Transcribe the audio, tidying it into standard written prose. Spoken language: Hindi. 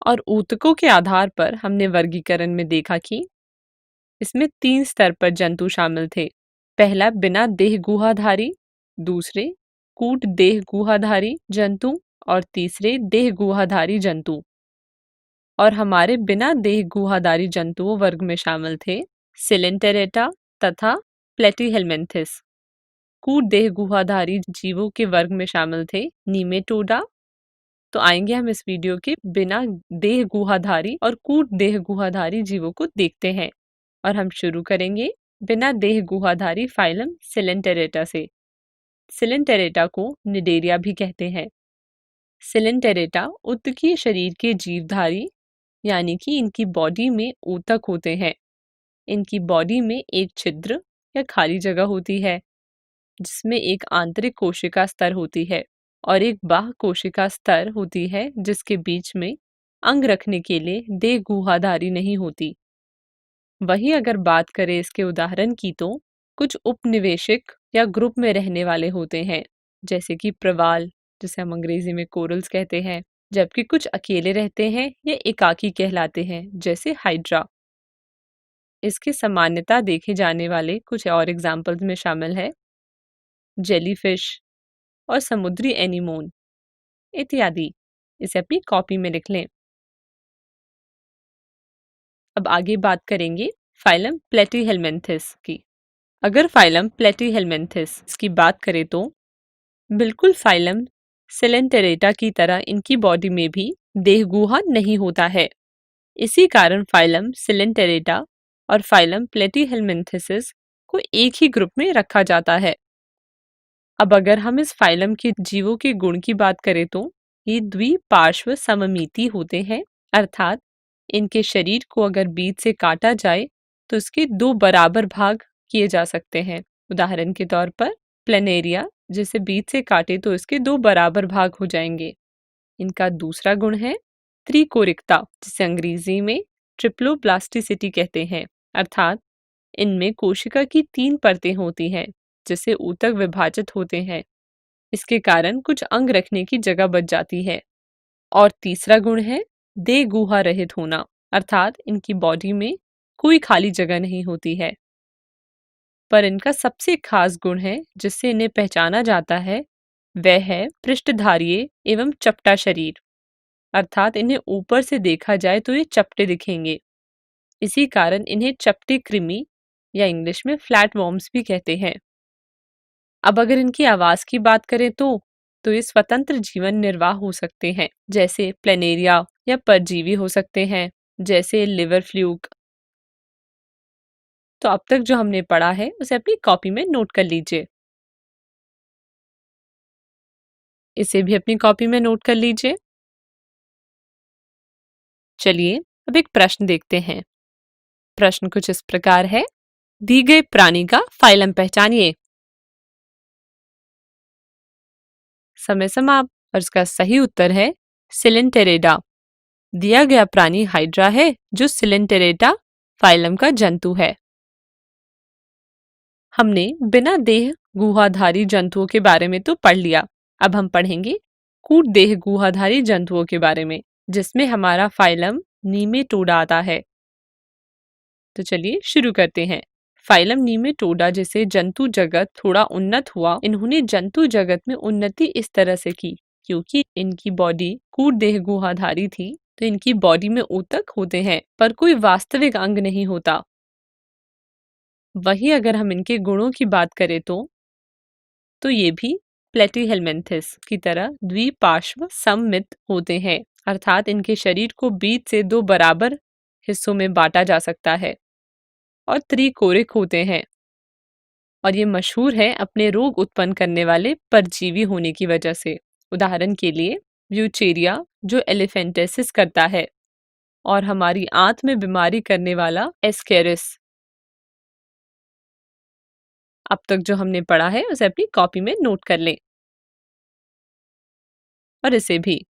और ऊतकों के आधार पर हमने वर्गीकरण में देखा कि इसमें 3 स्तर पर जंतु शामिल थे। पहला बिना देह गुहाधारी, दूसरे कूट देह गुहाधारी जंतु और तीसरे देह गुहाधारी जंतु। और हमारे बिना देह गुहाधारी जंतुओं वर्ग में शामिल थे सिलेंटेरेटा तथा प्लेटीहेलमिन्थिस। कूट देह गुहाधारी जीवों के वर्ग में शामिल थे नीमेटोडा। तो आएंगे हम इस वीडियो के बिना देह गुहाधारी और कूट देह गुहाधारी जीवों को देखते हैं। और हम शुरू करेंगे बिना देह गुहाधारी फाइलम सिलेंटेरेटा से। सिलेंटेरेटा को निडेरिया भी कहते हैं। सिलेंटेरेटा उत्तकीय शरीर के जीवधारी यानी कि इनकी बॉडी में ऊतक होते हैं। इनकी बॉडी में एक छिद्र या खाली जगह होती है जिसमें एक आंतरिक कोशिका स्तर होती है और एक बाह्य कोशिका स्तर होती है जिसके बीच में अंग रखने के लिए देह गुहाधारी नहीं होती। वहीं अगर बात करें इसके उदाहरण की तो कुछ उपनिवेशिक या ग्रुप में रहने वाले होते हैं जैसे कि प्रवाल, जिसे हम अंग्रेजी में कोरल्स कहते हैं, जबकि कुछ अकेले रहते हैं या एकाकी कहलाते हैं जैसे हाइड्रा। इसकी सामान्यता देखे जाने वाले कुछ और एग्जाम्पल्स में शामिल है जेलीफिश और समुद्री एनीमोन इत्यादि। इसे अपनी कॉपी में लिख लें। अब आगे बात करेंगे फाइलम प्लेटीहेलमिन्थिस की। अगर फाइलम प्लेटीहेलमिन्थिस की बात करें तो बिल्कुल फाइलम सिलेंटेरेटा की तरह इनकी बॉडी में भी देहगुहा नहीं होता है। इसी कारण फाइलम सिलेंटेरेटा और फाइलम प्लेटीहेलमिन्थिस को एक ही ग्रुप में रखा जाता है। अब अगर हम इस फाइलम के जीवों के गुण की बात करें तो ये द्विपार्श्व सममिति होते हैं, अर्थात इनके शरीर को अगर बीच से काटा जाए तो इसके 2 बराबर भाग किए जा सकते हैं। उदाहरण के तौर पर प्लेनेरिया, जिसे बीच से काटे तो इसके 2 बराबर भाग हो जाएंगे। इनका दूसरा गुण है त्रिकोरिकता, जिसे अंग्रेजी में ट्रिप्लोप्लास्टिसिटी कहते हैं, अर्थात इनमें कोशिका की 3 परतें होती हैं जिससे ऊतक विभाजित होते हैं। इसके कारण कुछ अंग रखने की जगह बच जाती है। और तीसरा गुण है देह गुहा रहित होना, अर्थात इनकी बॉडी में कोई खाली जगह नहीं होती है। पर इनका सबसे खास गुण है जिससे इन्हें पहचाना जाता है वह है पृष्ठधारीय एवं चपटा शरीर, अर्थात इन्हें ऊपर से देखा जाए तो ये चपटे दिखेंगे। इसी कारण इन्हें चपटे कृमि या इंग्लिश में फ्लैट वॉर्म्स भी कहते हैं। अब अगर इनकी आवाज की बात करें तो ये स्वतंत्र जीवन निर्वाह हो सकते हैं, जैसे प्लेनेरिया, या परजीवी हो सकते हैं जैसे लिवर फ्लूक। तो अब तक जो हमने पढ़ा है उसे अपनी कॉपी में नोट कर लीजिए। इसे भी अपनी कॉपी में नोट कर लीजिए। चलिए अब एक प्रश्न देखते हैं। प्रश्न कुछ इस प्रकार है, दी गई प्राणी का फाइलम पहचानिए। समय समाप्त। और इसका सही उत्तर है सिलेंटेरेटा। दिया गया प्राणी हाइड्रा है जो सिलेंटेरेटा फाइलम का जंतु है। हमने बिना देह गुहाधारी जंतुओं के बारे में तो पढ़ लिया। अब हम पढ़ेंगे कूट देह गुहाधारी जंतुओं के बारे में, जिसमें हमारा फाइलम नीमेटोडा आता है। तो चलिए शुरू करते हैं। फाइलम नीमेटोडा जैसे जंतु जगत थोड़ा उन्नत हुआ। इन्होंने जंतु जगत में उन्नति इस तरह से की क्योंकि इनकी बॉडी कूट देह गुहाधारी थी, तो इनकी बॉडी में ऊतक होते हैं पर कोई वास्तविक अंग नहीं होता। वहीं अगर हम इनके गुणों की बात करें तो ये भी प्लेटीहेलमिन्थिस की तरह द्विपार्श्व सममित होते हैं, अर्थात इनके शरीर को बीच से 2 बराबर हिस्सों में बांटा जा सकता है और त्रिकोरिक होते हैं। और ये मशहूर है अपने रोग उत्पन्न करने वाले परजीवी होने की वजह से। उदाहरण के लिए ब्यूचेरिया जो एलिफेंटेसिस करता है, और हमारी आंत में बीमारी करने वाला एस्केरिस। अब तक जो हमने पढ़ा है उसे अपनी कॉपी में नोट कर लें और इसे भी।